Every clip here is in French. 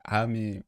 Ah mais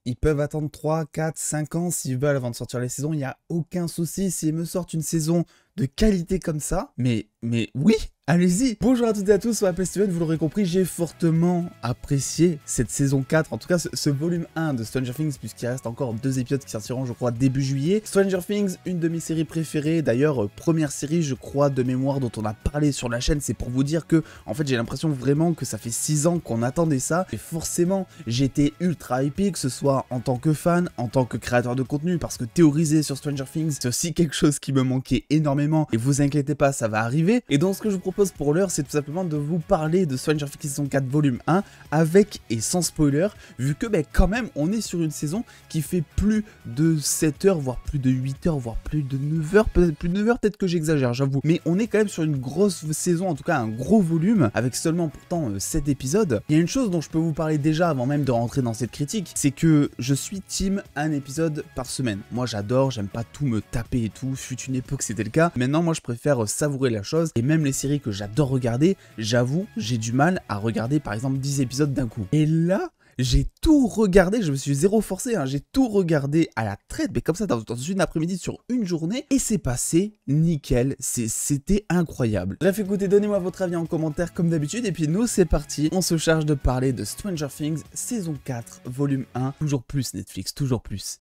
ils peuvent attendre 3, 4, 5 ans s'ils veulent avant de sortir les saisons, il n'y a aucun souci. S'ils me sortent une saison de qualité comme ça, mais oui, allez-y. Bonjour à toutes et à tous, moi Steven, vous l'aurez compris, j'ai fortement apprécié cette saison 4, en tout cas ce volume 1 de Stranger Things, puisqu'il reste encore 2 épisodes qui sortiront, je crois, début juillet. Stranger Things, une de mes séries préférées, d'ailleurs, première série, je crois, de mémoire dont on a parlé sur la chaîne, c'est pour vous dire que, en fait, j'ai l'impression vraiment que ça fait 6 ans qu'on attendait ça, et forcément, j'étais ultra hypé, que ce soit en tant que fan, en tant que créateur de contenu, parce que théoriser sur Stranger Things, c'est aussi quelque chose qui me manquait énormément, et vous inquiétez pas, ça va arriver. Et donc ce que je vous propose pour l'heure, c'est tout simplement de vous parler de Stranger Things saison 4 volume 1 avec et sans spoiler, vu que quand même on est sur une saison qui fait plus de 7 heures, voire plus de 8 heures, voire plus de 9 heures, peut-être plus de 9 heures, peut-être que j'exagère, j'avoue. Mais on est quand même sur une grosse saison, en tout cas un gros volume, avec seulement pourtant 7 épisodes. Il y a une chose dont je peux vous parler déjà avant même de rentrer dans cette critique, c'est que je suis team un épisode par semaine. Moi j'adore, j'aime pas tout me taper et tout, fut une époque c'était le cas. Maintenant moi je préfère savourer la chose, et même les séries que j'adore regarder, j'avoue, j'ai du mal à regarder par exemple 10 épisodes d'un coup. Et là, j'ai tout regardé, je me suis zéro forcé, hein, j'ai tout regardé à la traite, mais comme ça dans une après-midi sur une journée, et c'est passé nickel, c'était incroyable. Bref, écoutez, donnez-moi votre avis en commentaire comme d'habitude, et puis nous c'est parti, on se charge de parler de Stranger Things, saison 4, volume 1, toujours plus Netflix, toujours plus.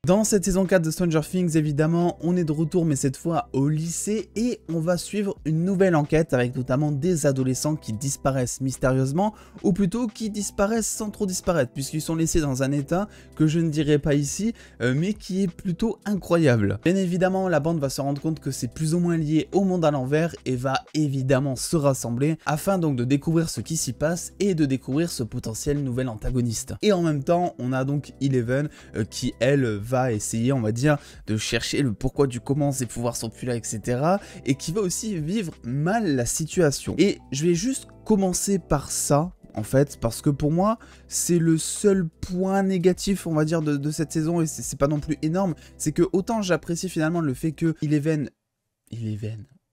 Dans cette saison 4 de Stranger Things, évidemment, on est de retour, mais cette fois au lycée, et on va suivre une nouvelle enquête avec notamment des adolescents qui disparaissent mystérieusement, ou plutôt qui disparaissent sans trop disparaître, puisqu'ils sont laissés dans un état que je ne dirai pas ici, mais qui est plutôt incroyable. Bien évidemment, la bande va se rendre compte que c'est plus ou moins lié au monde à l'envers, et va évidemment se rassembler, afin donc de découvrir ce qui s'y passe, et de découvrir ce potentiel nouvel antagoniste. Et en même temps, on a donc Eleven, qui elle va essayer, on va dire, de chercher le pourquoi du comment, ses pouvoirs sont plus là, etc. Et qui va aussi vivre mal la situation. Et je vais juste commencer par ça, en fait, parce que pour moi, c'est le seul point négatif, on va dire, de cette saison, et c'est pas non plus énorme, c'est que autant j'apprécie finalement le fait que Eleven...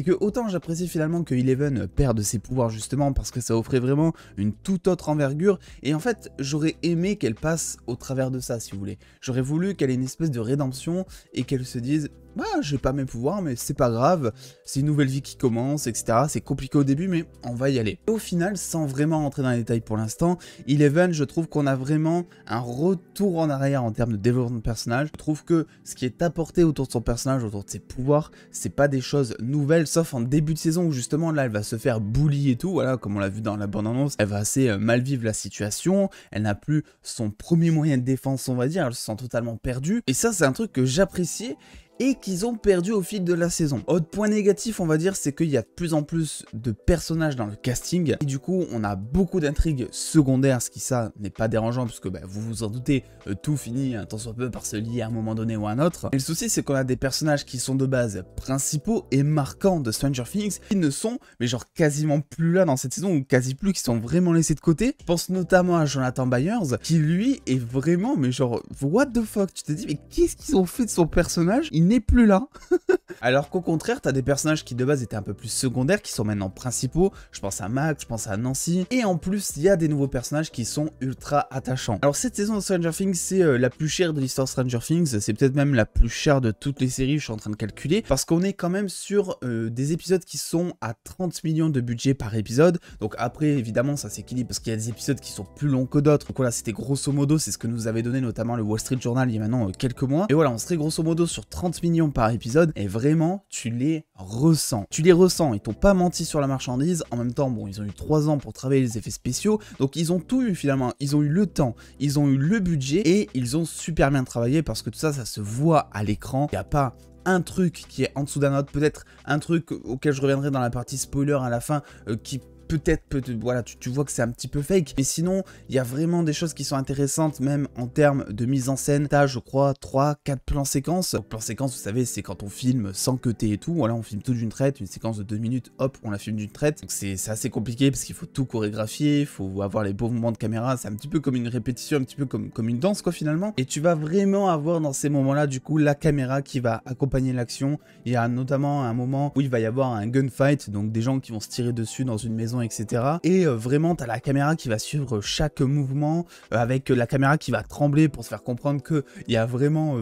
C'est que autant j'apprécie finalement que Eleven perde ses pouvoirs justement parce que ça offrait vraiment une toute autre envergure, et en fait j'aurais aimé qu'elle passe au travers de ça, si vous voulez. J'aurais voulu qu'elle ait une espèce de rédemption et qu'elle se dise bah j'ai pas mes pouvoirs mais c'est pas grave, c'est une nouvelle vie qui commence, etc. C'est compliqué au début mais on va y aller. Et au final, sans vraiment rentrer dans les détails pour l'instant, Eleven, je trouve qu'on a vraiment un retour en arrière en termes de développement de personnage. Je trouve que ce qui est apporté autour de son personnage, autour de ses pouvoirs, c'est pas des choses nouvelles, sauf en début de saison où justement là elle va se faire bully et tout, voilà, comme on l'a vu dans la bande-annonce, elle va assez mal vivre la situation, elle n'a plus son premier moyen de défense, on va dire, elle se sent totalement perdue, et ça c'est un truc que j'appréciais et qu'ils ont perdu au fil de la saison. Autre point négatif, on va dire, c'est qu'il y a de plus en plus de personnages dans le casting, et du coup, on a beaucoup d'intrigues secondaires, ce qui, ça, n'est pas dérangeant, puisque vous vous en doutez, tout finit, tant soit peu, par se lier à un moment donné ou à un autre. Et le souci, c'est qu'on a des personnages qui sont de base principaux et marquants de Stranger Things, qui ne sont, mais genre, quasiment plus là dans cette saison, ou quasi plus, qui sont vraiment laissés de côté. Je pense notamment à Jonathan Byers, qui lui est vraiment, mais genre, what the fuck, tu te dis, mais qu'est-ce qu'ils ont fait de son personnage? Il n'est plus là. Alors qu'au contraire, t'as des personnages qui de base étaient un peu plus secondaires, qui sont maintenant principaux. Je pense à Max, je pense à Nancy. Et en plus, il y a des nouveaux personnages qui sont ultra attachants. Alors cette saison de Stranger Things, c'est la plus chère de l'histoire Stranger Things. C'est peut-être même la plus chère de toutes les séries, je suis en train de calculer. Parce qu'on est quand même sur des épisodes qui sont à 30 millions de budget par épisode. Donc après, évidemment, ça s'équilibre parce qu'il y a des épisodes qui sont plus longs que d'autres. Donc voilà, c'était grosso modo, c'est ce que nous avait donné notamment le Wall Street Journal il y a maintenant quelques mois. Et voilà, on serait grosso modo sur 30 millions par épisode, et vraiment tu les ressens. Ils t'ont pas menti sur la marchandise. En même temps, bon, ils ont eu 3 ans pour travailler les effets spéciaux, donc ils ont tout eu finalement, ils ont eu le temps, ils ont eu le budget, et ils ont super bien travaillé parce que tout ça, ça se voit à l'écran. Il n'y a pas un truc qui est en dessous d'un autre, peut-être un truc auquel je reviendrai dans la partie spoiler à la fin, qui voilà, tu vois que c'est un petit peu fake, mais sinon, il y a vraiment des choses qui sont intéressantes, même en termes de mise en scène. T'as, je crois, 3-4 plans séquences. Donc, plans séquences, vous savez, c'est quand on filme sans cutter et tout. Voilà, on filme tout d'une traite, une séquence de 2 minutes, hop, on la filme d'une traite. Donc, c'est assez compliqué parce qu'il faut tout chorégraphier, il faut avoir les beaux moments de caméra. C'est un petit peu comme une répétition, un petit peu comme une danse, quoi, finalement. Et tu vas vraiment avoir dans ces moments-là, du coup, la caméra qui va accompagner l'action. Il y a notamment un moment où il va y avoir un gunfight, donc des gens qui vont se tirer dessus dans une maison, etc. Et vraiment, t'as la caméra qui va suivre chaque mouvement, avec la caméra qui va trembler pour se faire comprendre qu'il y a vraiment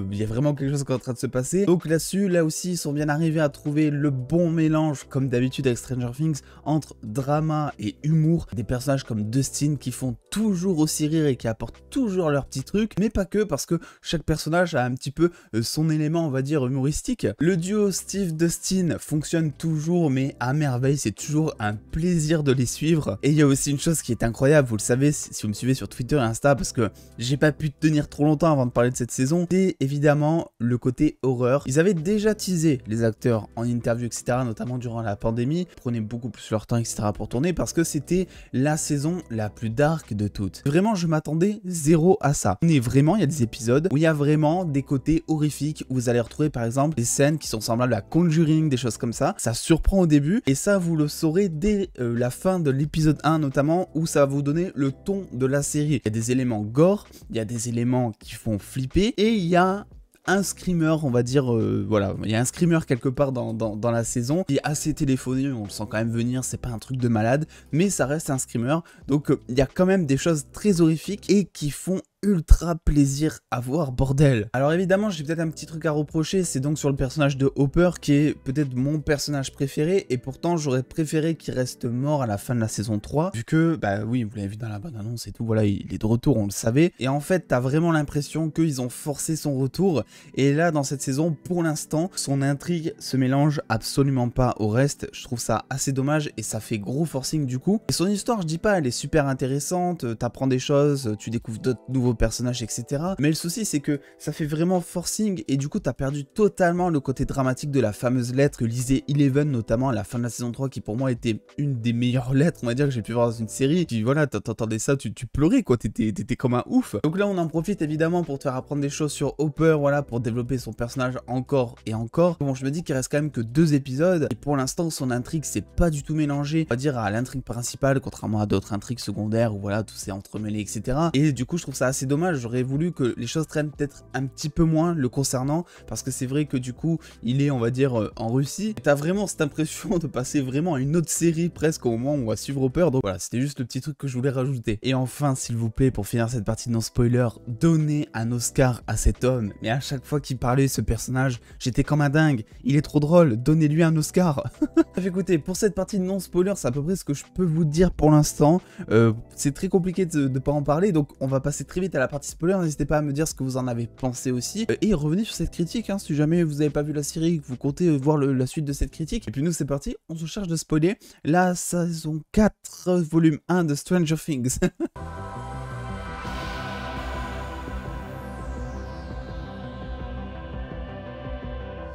quelque chose qui est en train de se passer. Donc là-dessus, là aussi, ils sont bien arrivés à trouver le bon mélange, comme d'habitude avec Stranger Things, entre drama et humour. Des personnages comme Dustin qui font toujours aussi rire et qui apportent toujours leur petit truc, mais pas que, parce que chaque personnage a un petit peu son élément, on va dire, humoristique. Le duo Steve-Dustin fonctionne toujours, mais à merveille, c'est toujours un plaisir de les suivre. Et il y a aussi une chose qui est incroyable, vous le savez si vous me suivez sur Twitter et Insta, parce que j'ai pas pu tenir trop longtemps avant de parler de cette saison, c'est évidemment le côté horreur. Ils avaient déjà teasé les acteurs en interview, etc., notamment durant la pandémie, ils prenaient beaucoup plus leur temps, etc., pour tourner, parce que c'était la saison la plus dark de toutes. Vraiment, je m'attendais zéro à ça. Mais vraiment, il y a des épisodes où il y a vraiment des côtés horrifiques, où vous allez retrouver par exemple des scènes qui sont semblables à Conjuring, des choses comme ça. Ça surprend au début, et ça, vous le saurez dès la fin de l'épisode 1, notamment, où ça va vous donner le ton de la série. Il y a des éléments gore, il y a des éléments qui font flipper, et il y a un screamer, on va dire, voilà, il y a un screamer quelque part dans la saison, qui est assez téléphoné, on le sent quand même venir, c'est pas un truc de malade, mais ça reste un screamer, donc il y a quand même des choses très horrifiques et qui font ultra plaisir à voir, bordel. Alors évidemment, j'ai peut-être un petit truc à reprocher, c'est donc sur le personnage de Hopper, qui est peut-être mon personnage préféré, et pourtant j'aurais préféré qu'il reste mort à la fin de la saison 3, vu que, bah oui, vous l'avez vu dans la bande-annonce et tout, voilà, il est de retour, on le savait, et en fait, t'as vraiment l'impression qu'ils ont forcé son retour, et là, dans cette saison, pour l'instant, son intrigue se mélange absolument pas au reste, je trouve ça assez dommage, et ça fait gros forcing du coup. Et son histoire, je dis pas, elle est super intéressante, t'apprends des choses, tu découvres d'autres nouveaux personnages, etc. Mais le souci, c'est que ça fait vraiment forcing, et du coup, t'as perdu totalement le côté dramatique de la fameuse lettre que lisait Eleven, notamment à la fin de la saison 3, qui pour moi était une des meilleures lettres, on va dire, que j'ai pu voir dans une série. Puis voilà, t'entendais ça, tu pleurais, quoi, t'étais comme un ouf. Donc là, on en profite évidemment pour te faire apprendre des choses sur Hopper, voilà, pour développer son personnage encore et encore. Bon, je me dis qu'il reste quand même que 2 épisodes, et pour l'instant, son intrigue, c'est pas du tout mélangé, on va dire, à l'intrigue principale, contrairement à d'autres intrigues secondaires, où voilà, tout s'est entremêlé, etc. Et du coup, je trouve ça assez dommage, j'aurais voulu que les choses traînent peut-être un petit peu moins le concernant, parce que c'est vrai que du coup, il est, on va dire, en Russie. T'as vraiment cette impression de passer vraiment à une autre série presque au moment où on va suivre Hopper, donc voilà, c'était juste le petit truc que je voulais rajouter. Et enfin, s'il vous plaît, pour finir cette partie de non-spoiler, donnez un Oscar à cet homme. Mais à chaque fois qu'il parlait, ce personnage, j'étais comme un dingue, il est trop drôle, donnez-lui un Oscar. Bref, écoutez, pour cette partie de non-spoiler, c'est à peu près ce que je peux vous dire pour l'instant. C'est très compliqué de pas en parler, donc on va passer très vite à la partie spoiler. N'hésitez pas à me dire ce que vous en avez pensé aussi, et revenez sur cette critique, hein, si jamais vous n'avez pas vu la série, que vous comptez voir la suite de cette critique. Et puis nous, c'est parti, on se charge de spoiler la saison 4, volume 1 de Stranger Things.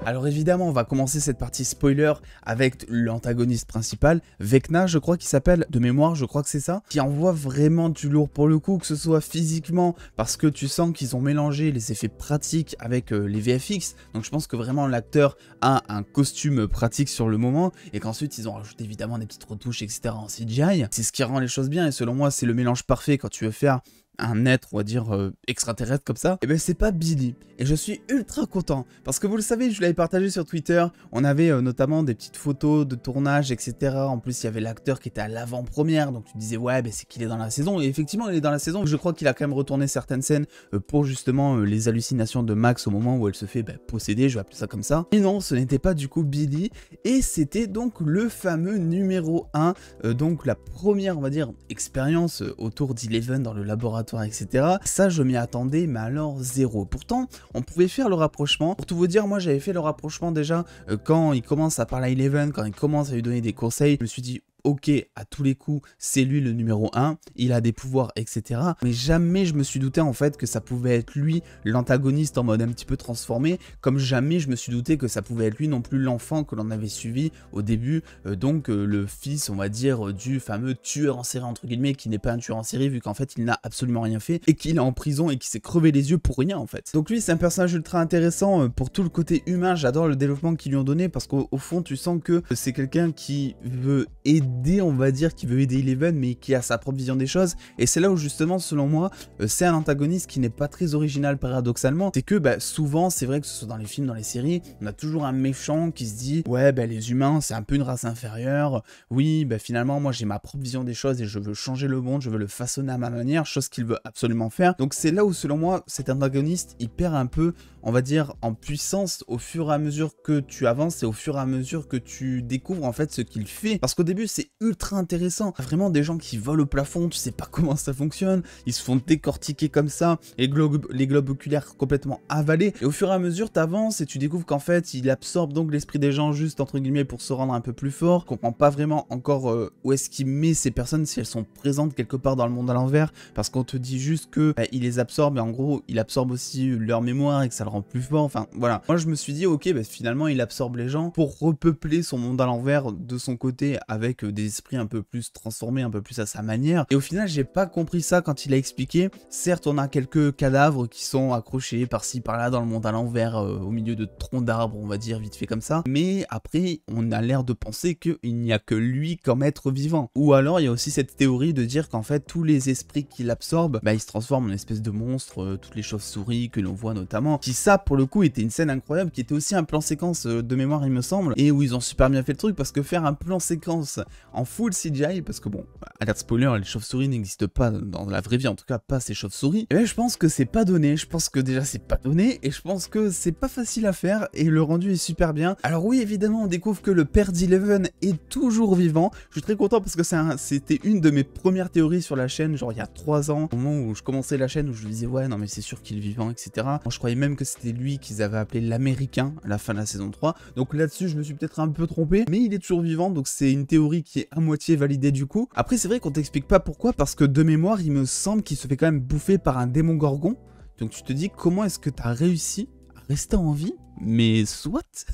Alors évidemment, on va commencer cette partie spoiler avec l'antagoniste principal, Vecna, je crois qu'il s'appelle, de mémoire, je crois que c'est ça, qui envoie vraiment du lourd pour le coup, que ce soit physiquement, parce que tu sens qu'ils ont mélangé les effets pratiques avec les VFX, donc je pense que vraiment l'acteur a un costume pratique sur le moment, et qu'ensuite ils ont rajouté évidemment des petites retouches, etc. en CGI. C'est ce qui rend les choses bien, et selon moi, c'est le mélange parfait quand tu veux faire un être, on va dire, extraterrestre comme ça, et ben c'est pas Billy. Et je suis ultra content, parce que vous le savez, je l'avais partagé sur Twitter, on avait notamment des petites photos de tournage, etc. En plus, il y avait l'acteur qui était à l'avant-première, donc tu disais, ouais, ben c'est qu'il est dans la saison, et effectivement, il est dans la saison. Je crois qu'il a quand même retourné certaines scènes pour justement les hallucinations de Max au moment où elle se fait posséder, je vais appeler ça comme ça. Et non, ce n'était pas du coup Billy, et c'était donc le fameux numéro 1, donc la première, on va dire, expérience autour d'Eleven dans le laboratoire, etc. Ça, je m'y attendais, mais alors zéro. Pourtant, on pouvait faire le rapprochement. Pour tout vous dire, moi, j'avais fait le rapprochement déjà quand il commence à parler à Eleven, quand il commence à lui donner des conseils. Je me suis dit, ok, à tous les coups, c'est lui le numéro 1, il a des pouvoirs, etc. Mais jamais je me suis douté en fait que ça pouvait être lui l'antagoniste en mode un petit peu transformé, comme jamais je me suis douté que ça pouvait être lui non plus l'enfant que l'on avait suivi au début, donc le fils, on va dire, du fameux tueur en série entre guillemets, qui n'est pas un tueur en série vu qu'en fait il n'a absolument rien fait, et qu'il est en prison et qui s'est crevé les yeux pour rien en fait. Donc lui c'est un personnage ultra intéressant pour tout le côté humain, j'adore le développement qu'ils lui ont donné, parce qu'au fond tu sens que c'est quelqu'un qui veut aider, on va dire, qui veut aider Eleven, mais qui a sa propre vision des choses, et c'est là où justement selon moi c'est un antagoniste qui n'est pas très original paradoxalement, c'est que souvent c'est vrai que ce soit dans les films, dans les séries, on a toujours un méchant qui se dit ouais les humains c'est un peu une race inférieure, oui finalement moi j'ai ma propre vision des choses et je veux changer le monde, je veux le façonner à ma manière, chose qu'il veut absolument faire. Donc c'est là où selon moi cet antagoniste il perd un peu, on va dire, en puissance au fur et à mesure que tu avances et au fur et à mesure que tu découvres en fait ce qu'il fait, parce qu'au début c'est ultra intéressant, vraiment des gens qui volent au plafond, tu sais pas comment ça fonctionne, ils se font décortiquer comme ça, les globes oculaires complètement avalés, et au fur et à mesure t'avances et tu découvres qu'en fait il absorbe donc l'esprit des gens juste entre guillemets pour se rendre un peu plus fort, comprends pas vraiment encore où est-ce qu'il met ces personnes si elles sont présentes quelque part dans le monde à l'envers, parce qu'on te dit juste que il les absorbe, et en gros il absorbe aussi leur mémoire et que ça le rend plus fort, enfin voilà. Moi je me suis dit ok finalement il absorbe les gens pour repeupler son monde à l'envers de son côté avec des esprits un peu plus transformés, un peu plus à sa manière, et au final j'ai pas compris ça quand il a expliqué. Certes on a quelques cadavres qui sont accrochés par-ci par-là dans le monde à l'envers au milieu de troncs d'arbres, on va dire vite fait comme ça, mais après on a l'air de penser qu'il n'y a que lui comme être vivant, ou alors il y a aussi cette théorie de dire qu'en fait tous les esprits qu'il absorbe ils se transforment en espèce de monstres, toutes les chauves-souris que l'on voit notamment, qui ça pour le coup était une scène incroyable, qui était aussi un plan séquence de mémoire il me semble, et où ils ont super bien fait le truc, parce que faire un plan séquence en full CGI, parce que bon, alerte spoiler, les chauves-souris n'existent pas dans la vraie vie, en tout cas pas ces chauves-souris, et je pense que c'est pas donné, je pense que déjà c'est pas donné, et je pense que c'est pas facile à faire, et le rendu est super bien. Alors oui évidemment on découvre que le père d'Eleven est toujours vivant, je suis très content parce que c'était une de mes premières théories sur la chaîne, genre il y a 3 ans, au moment où je commençais la chaîne, où je me disais ouais non mais c'est sûr qu'il est vivant, etc. Moi je croyais même que c'était lui qu'ils avaient appelé l'Américain à la fin de la saison 3, donc là-dessus je me suis peut-être un peu trompé, mais il est toujours vivant, donc c'est une théorie qui est à moitié validée du coup. Après c'est vrai qu'on t'explique pas pourquoi, parce que de mémoire il me semble qu'il se fait quand même bouffer par un démon gorgon, donc tu te dis comment est-ce que t'as réussi à rester en vie, mais soit.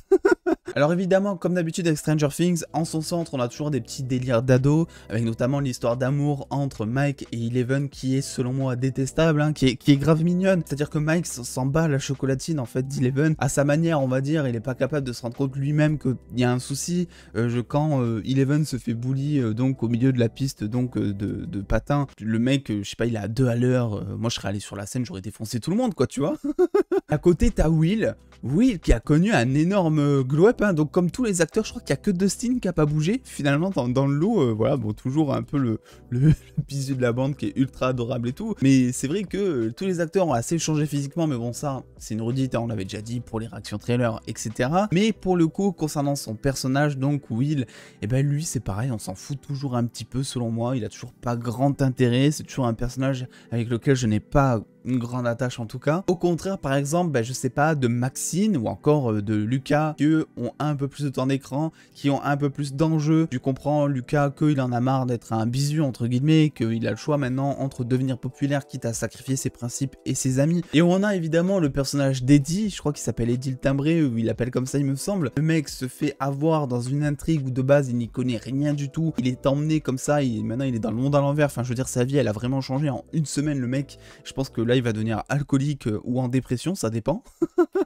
Alors évidemment, comme d'habitude avec Stranger Things, en son centre, on a toujours des petits délires d'ados, avec notamment l'histoire d'amour entre Mike et Eleven, qui est selon moi détestable, hein, qui est grave mignonne. C'est-à-dire que Mike s'en bat la chocolatine en fait d'Eleven, à sa manière on va dire, il est pas capable de se rendre compte lui-même qu'il y a un souci. Quand Eleven se fait bully donc au milieu de la piste donc de patin, le mec, je sais pas, il est à 2 à l'heure, moi je serais allé sur la scène, j'aurais défoncé tout le monde quoi, tu vois. À côté t'as Will qui a connu un énorme glow-up, hein, donc comme tous les acteurs, je crois qu'il n'y a que Dustin qui a pas bougé finalement dans le lot, voilà, bon toujours un peu le bisu de la bande qui est ultra adorable et tout, mais c'est vrai que tous les acteurs ont assez changé physiquement, mais bon ça c'est une redite, hein, on l'avait déjà dit pour les réactions trailers, etc. Mais pour le coup concernant son personnage, donc Will, et lui c'est pareil, on s'en fout toujours un petit peu selon moi, il a toujours pas grand intérêt, c'est toujours un personnage avec lequel je n'ai pas une grande attache en tout cas. Au contraire par exemple, je sais pas, de Maxine ou encore de Lucas, qui eux ont un peu plus de temps d'écran, qui ont un peu plus d'enjeux. Tu comprends Lucas qu'il en a marre d'être un bisu entre guillemets, qu'il a le choix maintenant entre devenir populaire quitte à sacrifier ses principes et ses amis. Et on a évidemment le personnage d'Eddie, je crois qu'il s'appelle Eddie le timbré, ou il appelle comme ça il me semble. Le mec se fait avoir dans une intrigue où de base il n'y connaît rien du tout, il est emmené comme ça, maintenant il est dans le monde à l'envers, enfin je veux dire sa vie elle a vraiment changé en une semaine le mec. Je pense que là il va devenir alcoolique ou en dépression, ça dépend.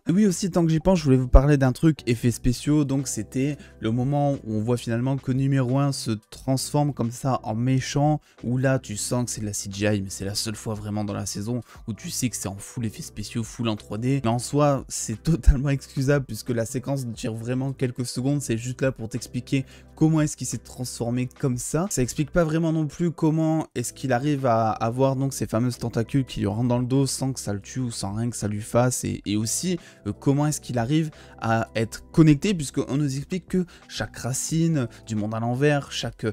Oui aussi, tant que j'y pense, je voulais vous parler d'un truc effets spéciaux, donc c'était le moment où on voit finalement que numéro 1 se transforme comme ça en méchant, où là tu sens que c'est de la CGI, mais c'est la seule fois vraiment dans la saison où tu sais que c'est en full effets spéciaux, full en 3D, mais en soi c'est totalement excusable puisque la séquence dure vraiment quelques secondes, c'est juste là pour t'expliquer comment est-ce qu'il s'est transformé comme ça. Ça explique pas vraiment non plus comment est-ce qu'il arrive à avoir donc ces fameuses tentacules qui lui rentrent dans le dos sans que ça le tue ou sans rien que ça lui fasse, et aussi comment est-ce qu'il arrive à être connecté, puisqu'on nous explique que chaque racine du monde à l'envers, chaque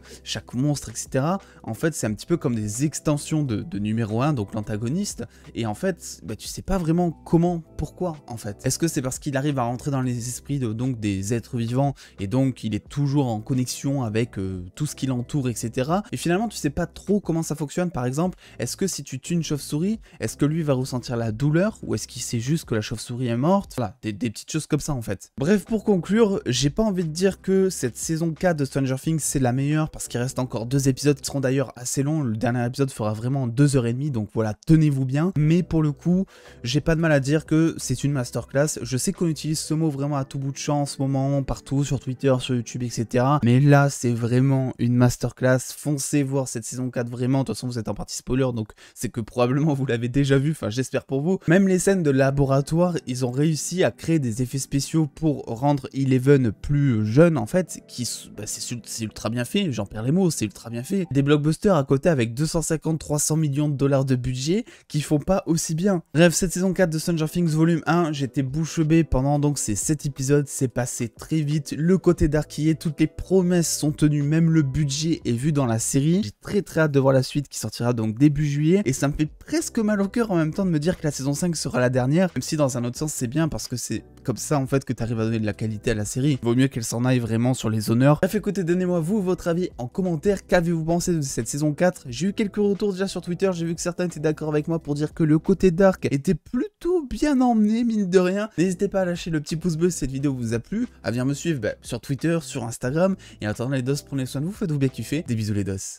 monstre, etc. en fait c'est un petit peu comme des extensions de numéro 1, donc l'antagoniste, et en fait tu sais pas vraiment comment, pourquoi en fait. Est-ce que c'est parce qu'il arrive à rentrer dans les esprits donc des êtres vivants, et donc il est toujours en connexion connexion avec tout ce qui l'entoure, etc. Et finalement, tu sais pas trop comment ça fonctionne. Par exemple, est-ce que si tu tues une chauve-souris, est-ce que lui va ressentir la douleur ou est-ce qu'il sait juste que la chauve-souris est morte? Voilà, des petites choses comme ça en fait. Bref, pour conclure, j'ai pas envie de dire que cette saison 4 de Stranger Things c'est la meilleure parce qu'il reste encore 2 épisodes qui seront d'ailleurs assez longs. Le dernier épisode fera vraiment 2h30, donc voilà, tenez-vous bien. Mais pour le coup, j'ai pas de mal à dire que c'est une masterclass. Je sais qu'on utilise ce mot vraiment à tout bout de champ en ce moment, partout, sur Twitter, sur YouTube, etc. Mais là, c'est vraiment une masterclass. Foncez voir cette saison 4 vraiment. De toute façon, vous êtes en partie spoiler, donc c'est que probablement vous l'avez déjà vu. Enfin, j'espère pour vous. Même les scènes de laboratoire, ils ont réussi à créer des effets spéciaux pour rendre Eleven plus jeune, en fait. C'est ultra bien fait. J'en perds les mots, c'est ultra bien fait. Des blockbusters à côté avec 250-300 millions de dollars de budget qui font pas aussi bien. Bref, cette saison 4 de Stranger Things volume 1, j'étais bouche bée pendant donc ces 7 épisodes, c'est passé très vite, le côté dark y est, toutes les promesses sont tenues, même le budget est vu dans la série. J'ai très hâte de voir la suite qui sortira donc début juillet et ça me fait presque mal au cœur en même temps de me dire que la saison 5 sera la dernière, même si dans un autre sens c'est bien parce que c'est comme ça en fait que tu arrives à donner de la qualité à la série. Vaut mieux qu'elle s'en aille vraiment sur les honneurs. Bref, écoutez, donnez-moi vous votre avis en commentaire, qu'avez-vous pensé de cette saison 4? J'ai eu quelques retours déjà sur Twitter, j'ai vu que certains étaient d'accord avec moi pour dire que le côté dark était plutôt bien emmené, mine de rien. N'hésitez pas à lâcher le petit pouce bleu si cette vidéo vous a plu, à venir me suivre sur Twitter, sur Instagram, et en attendant les dos, prenez soin de vous, faites-vous bien kiffer, des bisous les dos.